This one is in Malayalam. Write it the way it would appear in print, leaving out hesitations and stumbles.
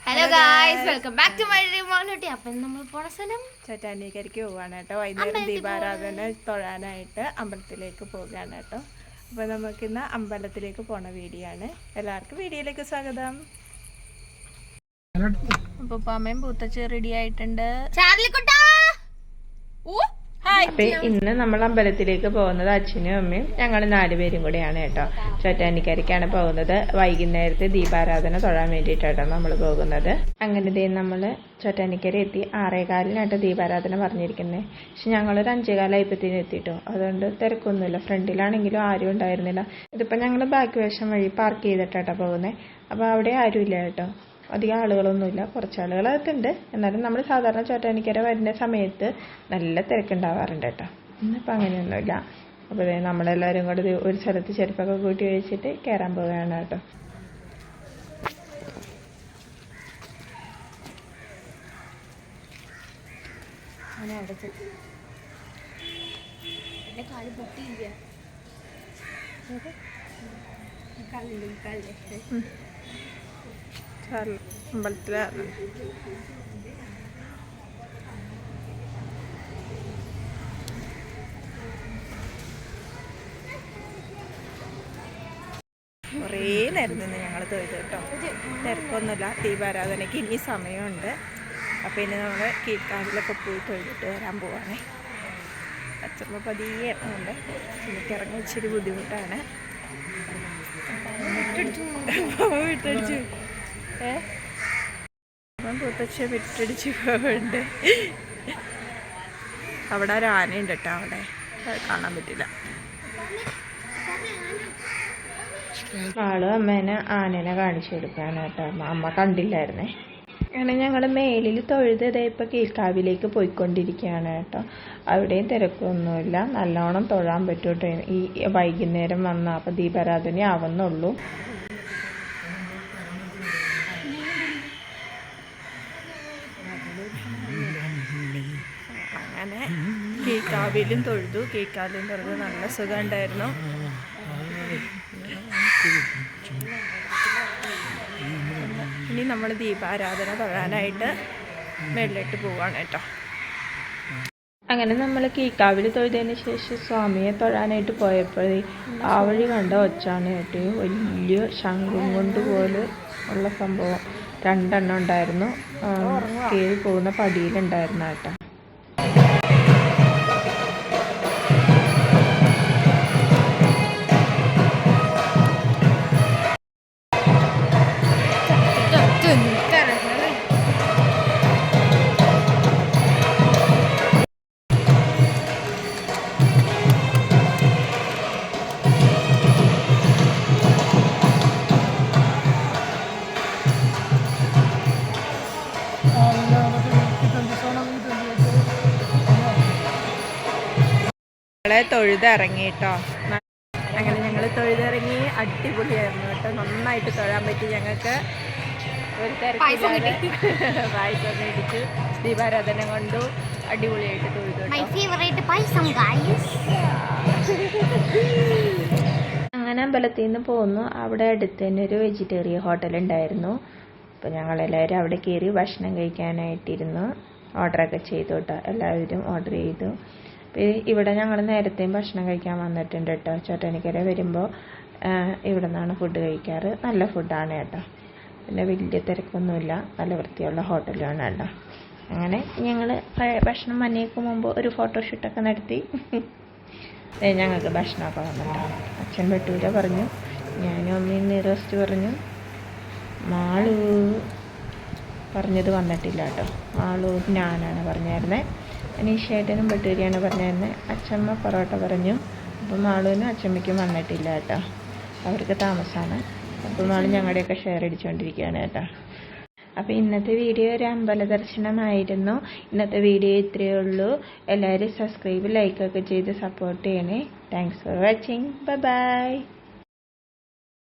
Hello guys, welcome back to my മോനോട്ടി. അപ്പം നമ്മൾ പോണ സ്ഥലം ചോറ്റാനിക്കരയ്ക്ക് പോവാണ് കേട്ടോ. വൈകുന്നേരം ദീപാരാധന തൊഴാനായിട്ട് അമ്പലത്തിലേക്ക് പോവുകയാണ് കേട്ടോ. അപ്പോൾ നമുക്കിന്ന് അമ്പലത്തിലേക്ക് പോണ വീഡിയോ ആണ്. എല്ലാവർക്കും വീഡിയോയിലേക്ക് സ്വാഗതം. അപ്പോൾ അമ്മയും പൂത്തച്ച് റെഡി ആയിട്ടുണ്ട്. അപ്പൊ ഇന്ന് നമ്മൾ അമ്പലത്തിലേക്ക് പോകുന്നത് അച്ഛനും അമ്മയും ഞങ്ങൾ 4 പേരും കൂടെയാണ് കേട്ടോ. ചോറ്റാനിക്കരയ്ക്കാണ് പോകുന്നത്. വൈകുന്നേരത്തെ ദീപാരാധന തൊഴാൻ വേണ്ടിയിട്ടാണ് നമ്മൾ പോകുന്നത്. അങ്ങനെ നമ്മൾ ചോറ്റാനിക്കര എത്തി. 6:15 ദീപാരാധന പറഞ്ഞിരിക്കുന്നത്. പക്ഷെ ഞങ്ങളൊരു 5:15 എത്തിട്ടോ. അതുകൊണ്ട് തിരക്കൊന്നുമില്ല. ഫ്രണ്ടിലാണെങ്കിലും ആരും ഉണ്ടായിരുന്നില്ല. ഇതിപ്പോൾ ഞങ്ങൾ ബാക്ക് വശം വഴി പാർക്ക് ചെയ്തിട്ടാട്ടോ പോകുന്നത്. അപ്പോൾ അവിടെ ആരുമില്ല കേട്ടോ. അധികം ആളുകളൊന്നുമില്ല, കുറച്ച് ആളുകളകത്തുണ്ട്. എന്നാലും നമ്മൾ സാധാരണ ചോറ്റാനിക്കര വരുന്ന സമയത്ത് നല്ല തിരക്കുണ്ടാവാറുണ്ട് കേട്ടോ. ഇന്നിപ്പോൾ അങ്ങനെയൊന്നുമില്ല. അപ്പോൾ നമ്മളെല്ലാവരും കൂടെ ഒരു സ്ഥലത്ത് ചെരുപ്പൊക്കെ കൂട്ടി വെച്ചിട്ട് കയറാൻ പോവുകയാണ് കേട്ടോ. അമ്പലത്തിലാണ് കുറേ നേരം നിന്ന് ഞങ്ങൾ തൊഴുത് കേട്ടോ. തിരക്കൊന്നുമില്ല. ദീപാരാധനയ്ക്ക് ഇനി സമയമുണ്ട്. അപ്പോൾ ഇനി നമ്മൾ കീഴ്ക്കാവിലൊക്കെ പോയി തൊഴുതിട്ട് വരാൻ പോവാണേ. അച്ഛമ്മ പതിയെ ഉണ്ട്. എനിക്ക് ഇറങ്ങാൻ ഇച്ചിരി ബുദ്ധിമുട്ടാണ്. വിട്ടടിച്ചു പൂത്തച്ഛ വിട്ടടിച്ച് പോവുന്നുണ്ട്. അവിടെ ഒരു ആനയുണ്ട് കേട്ടോ. അവിടെ കാണാൻ പറ്റില്ല. ആളും അമ്മേനെ ആനേനെ കാണിച്ചു കൊടുക്കാണ് കേട്ടോ. അമ്മ കണ്ടില്ലായിരുന്നേ. അങ്ങനെ ഞങ്ങൾ മേലിൽ തൊഴുത് ഇപ്പോൾ കീഴ്ക്കാവിലേക്ക് പോയിക്കൊണ്ടിരിക്കുകയാണ് കേട്ടോ. അവിടെയും തിരക്കൊന്നുമില്ല. നല്ലോണം തൊഴാൻ പറ്റും കേട്ടോ. ഈ വൈകുന്നേരം വന്നാൽ അപ്പോൾ ദീപാരാധന ആവുന്നുള്ളൂ. അങ്ങനെ കീഴ്ക്കാവിലും തൊഴുതു. നല്ല സുഖം ഉണ്ടായിരുന്നു. ഇനി നമ്മൾ ദീപാരാധന തൊഴാനായിട്ട് മേളിലോട്ട് പോവാണ് കേട്ടോ. അങ്ങനെ നമ്മൾ കീഴ്ക്കാവിൽ തൊഴുതിന് ശേഷം സ്വാമിയെ തൊഴാനായിട്ട് പോയപ്പോഴേ ആ വഴി കണ്ട ഒച്ചാണ് കേട്ടോ. വലിയ ശംഖും കൊണ്ട് പോലെ ഉള്ള സംഭവം 2 എണ്ണം ഉണ്ടായിരുന്നു. കയറി പോകുന്ന പടിയിലുണ്ടായിരുന്നു കേട്ടോ. തൊഴുതിറങ്ങി കേട്ടോ. അങ്ങനെ ഞങ്ങൾ തൊഴുതിറങ്ങി. അടിപൊളിയായിരുന്നു കേട്ടോ. നന്നായിട്ട് തൊഴാൻ പറ്റി ഞങ്ങൾക്ക്. ഒരു തിരക്കില്ലാതെ പായസം മേടിച്ചു. ദീപാരാധന കൊണ്ടു അടിപൊളിയായിട്ട് തൊഴുതു. അങ്ങനെ അമ്പലത്തിൽ നിന്ന് പോന്നു. അവിടെ അടുത്ത് തന്നെ ഒരു വെജിറ്റേറിയൻ ഹോട്ടൽ ഉണ്ടായിരുന്നു. അപ്പോൾ ഞങ്ങളെല്ലാവരും അവിടെ കയറി ഭക്ഷണം കഴിക്കാനായിട്ടിരുന്നു. ഓർഡറൊക്കെ ചെയ്തു കേട്ടോ. എല്ലാവരും ഓർഡർ ചെയ്തു. ഇവിടെ ഞങ്ങൾ നേരത്തെയും ഭക്ഷണം കഴിക്കാൻ വന്നിട്ടുണ്ട് കേട്ടോ. ചോറ്റാനിക്കര വരുമ്പോൾ ഇവിടെ നിന്നാണ് ഫുഡ് കഴിക്കാറ്. നല്ല ഫുഡാണ് കേട്ടോ. പിന്നെ വലിയ തിരക്കൊന്നുമില്ല. നല്ല വൃത്തിയുള്ള ഹോട്ടലാണ് കേട്ടോ. അങ്ങനെ ഞങ്ങൾ ഭക്ഷണം വന്നേക്ക് മുമ്പ് ഒരു ഫോട്ടോഷൂട്ടൊക്കെ നടത്തി. ഞങ്ങൾക്ക് ഭക്ഷണമൊക്കെ വന്നിട്ടുണ്ടാവും. അച്ഛൻ വെട്ടൂര പറഞ്ഞു, ഞാനും അമ്മയും നെയ്റോസ്റ്റ് പറഞ്ഞു. മാളു പറഞ്ഞത് വന്നിട്ടില്ല കേട്ടോ. മാളു ഞാനാണ് പറഞ്ഞായിരുന്നേ. അനീഷേട്ടനും ബട്ടൂരിയാണ് പറഞ്ഞിരുന്നത്. അച്ഛമ്മ പൊറോട്ട പറഞ്ഞു. അപ്പം മാളുവിനും അച്ഛമ്മയ്ക്കും വന്നിട്ടില്ല കേട്ടോ. അവർക്ക് താമസമാണ്. അപ്പം മാളു ഞങ്ങളുടെയൊക്കെ ഷെയർ അടിച്ചുകൊണ്ടിരിക്കുകയാണ് കേട്ടോ. അപ്പോൾ ഇന്നത്തെ വീഡിയോ ഒരു അമ്പല ദർശനമായിരുന്നു. ഇന്നത്തെ വീഡിയോ ഇത്രയേ ഉള്ളൂ. എല്ലാവരും സബ്സ്ക്രൈബ് ലൈക്കൊക്കെ ചെയ്ത് സപ്പോർട്ട് ചെയ്യണേ. Thanks for watching. ബൈ.